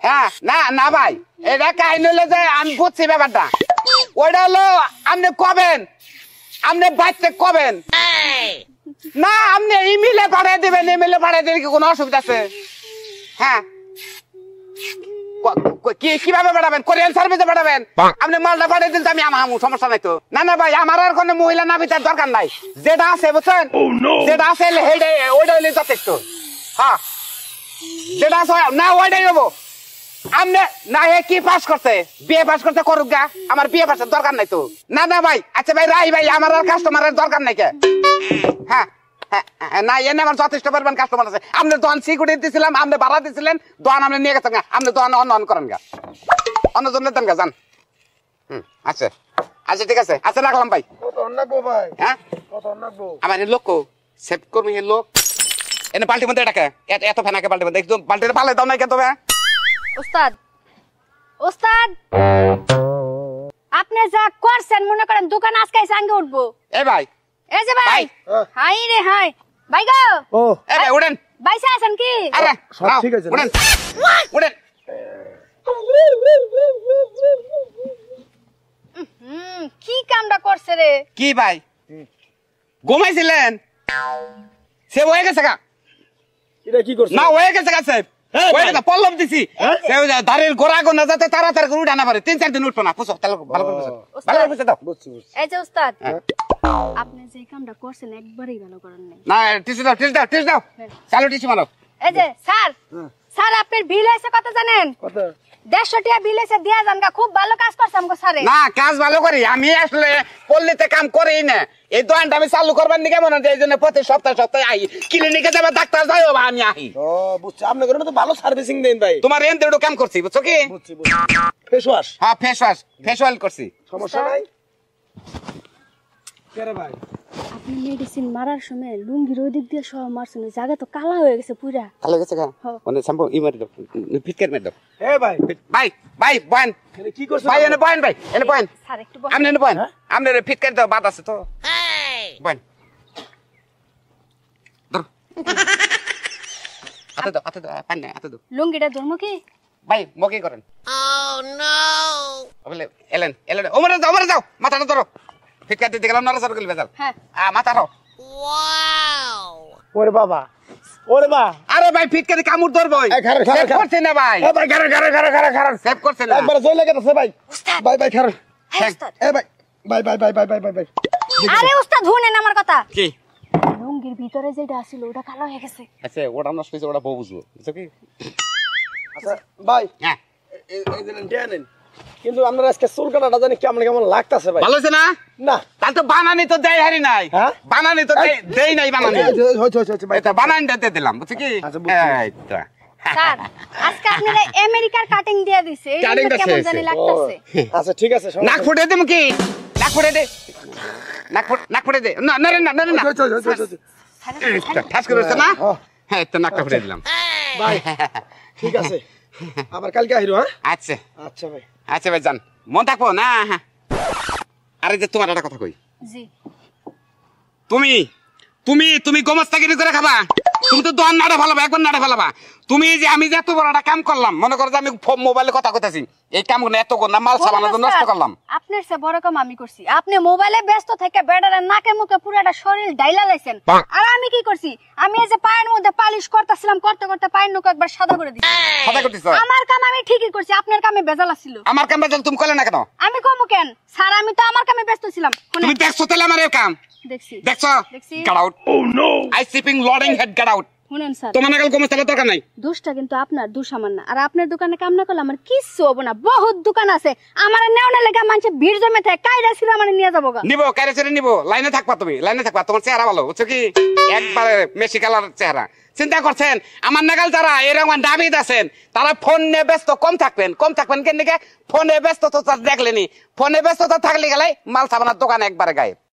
হ্যাঁ না না ভাই এটা কাহিনী হলো যে আমি বুঝছি ব্যাপারটা ওইটা হলো আপনি কবেন আপনি বাচ্চা কবেন না আপনি ইমেলে পাঠিয়ে দেবেন ইমেলে পাঠিয়ে দিলে কি কোনো অসুবিধা আছে হ্যাঁ কিভাবে পাঠাবেন কোরিয়ান সার্ভিসে পাঠাবেন আপনি মালটা পাঠিয়ে দিন আমি আমার সমস্যা নাই তো না না ভাই আমার আর কোনো মহিলা নাবিতার দরকার নাই যেটা আছে বুঝছেন যেটা আছে ওইটা হলে যথেষ্ট হ্যাঁ যেটা আছে না ওইটাই হবো আপনি না হে কি পাস করছে বিয়ে পাস করতে করুক গা আমার বিয়ে পাসের দরকার নাই তো না না ভাই আচ্ছা ভাই রাই ভাই আমার আর কাস্টমারের দরকার নাই কে হ্যাঁ না এনে আমার যথেষ্ট পরিমাণ কাস্টমার আছে আপনি দোকান সিকিউরিটি দিছিলাম আপনি ভাড়া দিছিলেন দোকান আপনি নিয়ে গেছেন আপনি দোকান অন করেন গা অন্য জন্য দেন গা যান আচ্ছা আচ্ছা ঠিক আছে আচ্ছা রাখলাম ভাই হ্যাঁ আমার লোক সেভ করবি লোক এনে পাল্টি মধ্যে টাকা এত ফেনাকে পাল্টি মধ্যে একদম পাল্টিতে পালে দাও নাই কে তবে উস্তাদ উস্তাদ আপনি যা করছেন মনে করেন দোকান আজকে সাঙ্গে উঠবো এ ভাই এই যে ভাই হাই রে হাই ভাই গো ও এ ভাই উড়েন বাইসা আছেন কি আরে সব ঠিক আছে উড়েন উড়েন কি কামটা করছে রে কি ভাই ঘুমাইছিলেন সে হয়ে গেছে গা এটা কি করছ না হয়ে গেছে গা স্যার হয়ে গেছে পল্লব দিছি সে দাঁড়ের গোড়া গোনা যাতে তাড়াতাড়ি করে উঠা না পারে 3-4 দিন উঠবো না বুঝছো তাহলে ভালো করে বুঝছো ভালো করে বুঝছো দাও বুঝছি এই যে উস্তাদ আপনি যে কামটা করছেন একবারই ভালো করেন নাই না টিসু দাও চালু টিসু মারো এই যে স্যার স্যার আপনার বিল হইছে কত জানেন কত 150 টাকা বিল হইছে দিয়া জানগা খুব ভালো কাজ করছে আমগো স্যারে না কাজ ভালো করি আমি আসলে পল্লীতে কাম করি না এই দোকানটা আমি চালু করবার নিকে মনে হয় এই জন্য প্রতি সপ্তাহে আই ক্লিনিকে যাবে ডাক্তার যাই হবে আমি আই ও বুঝছি আপনি করেন তো ভালো সার্ভিসিং দেন ভাই তোমার এন দেড় কাম করছি বুঝছো কি বুঝছি ফেস ওয়াশ হ্যাঁ ফেস অয়েল করছি সমস্যা নাই কেরে ভাই আপনি মেডিসিন মারার সময় লুঙ্গির ওই দিক দিয়ে সব মারছেন জায়গা তো কালা হয়ে গেছে পুরা ভালো গেছে গা মানে সম্ভব মারি দাও ফিটকার মারি দাও এ ভাই ভাই বয়েন এনে কি করছ ভাই এনে বয়েন স্যার একটু আপনি এনে বয়েন আপনি ফিটকার দাও বাদ আছে তো বয়েন ধর হাতে দাও পানি হাতে দাও লুঙ্গিটা ধর্ম কি ভাই মগে করেন ও নো বলে এলেন ওমরে যাও মাথাটা ধরো ফিটকার দিতে গেলাম নরসার গলি বেজাল হ্যাঁ মাথা ধরো ওরে বাবা ওরে মা আরে ভাই ফিটকার কামড় ধরবো সেভ করছে না ভাই এ ভাই খারাপ সেভ করছে না একবার জয় লাগে আছে ভাই ভাই খারাপ হ্যাঁ উস্তাদ এ ভাই আরে উস্তাদ শুনেন আমার কথা কি লুঙ্গির ভিতরে যেটা ছিল ওটা কালো হয়ে গেছে আচ্ছা ওটা নষ্ট হয়েছে ওটা বউ বুঝবো বুঝছো কি আচ্ছা ভাই হ্যাঁ এই দিন দেন কিন্তু আমরা আজকে চুল কাটাটা জানি কেমন লাগতাছে ভাই ভালো আছে না না তাহলে তো বানানি তো দেয় হারি নাই হ্যাঁ? বানানি তো দেই নাই বানানি হচ্ছে ভাই এটা বানানিটা দিয়ে দিলাম বুঝছো কি আচ্ছা, বুঝছি। এই তো স্যার আজকে আপনারা আমেরিকার কাটিং দিয়ে দিছে এই Cutting টা কেমন শেষ। জানি লাগতাছে আচ্ছা ঠিক আছে নাক ফুটে দিম কি নাক ফুটে দে নাক ফুটে দে না ঠাস করে হচ্ছে না হ্যাঁ তো নাকটা ফুটে দিলাম ভাই ঠিক আছে আবার কালকে আহিরো হ্যাঁ আচ্ছা আচ্ছা ভাই যান মন থাকবো না হ্যাঁ আরে যে তোমার একটা কথা কই জি তুমি গোমস্তাগিরি করে খাবা তুমি তো দোকান নাড়ে ফেলাবা একবার নাড়ে ফেলাবা তুমি যে আমি যে এত বড় একটা কাম করলাম মনে করো যে আমি মোবাইলে কথা কইতাছি এই কাম করে এত না মাল সাবানো নষ্ট করলাম আপনার সে বড় কাম আমি করছি আপনি মোবাইলে ব্যস্ত থেকে বেডারে নাকে মুখে পুরাটা শরীর ডাইলা লাইছেন আর আমি কি করছি আমি এই যে পায়ের মধ্যে পালিশ করতেছিলাম করতে পায়ের নখ একবার সাদা করে দিছি সাদা করতেছ আমার কাম আমি ঠিকই করছি আপনার কামে বেজাল ছিল আমার কাম বেজাল তুমি কইলে না কেন আমি কমু কেন স্যার আমি তো আমার কামে ব্যস্ত ছিলাম তুমি দেখছো তাহলে আমার এই কাম দেখছো গেট আউট ও নো আই সিপিং লোডিং হেড গেট আউট শুনেন স্যার তোমার নাগাল গোমস্তাগের দরকার নাই দোষটা কিন্তু আপনার দোষ আমার না আর আপনার দোকানে কাম না করলে আমার কিচ্ছু হবো না বহুত দোকান আছে আমার নেওয়া লেগে মানুষ ভিড় জমে থাকে কাইরা ছিল আমার নিয়ে যাবো গা নিবো কারে ছেড়ে নিবো লাইনে থাকবা তুমি লাইনে থাকবা তোমার চেহারা ভালো বুঝছো কি একবারে মেসি কালার চেহারা চিন্তা করছেন আমার নাগাল যারা এরকম দাবিদ আছেন তারা ফোন নিয়ে ব্যস্ত কম থাকবেন কেন ফোনে ব্যস্ত তো দেখলেনি ফোনে ব্যস্ততা থাকলে গেলে মাল সাবানার দোকান একবারে গায়েব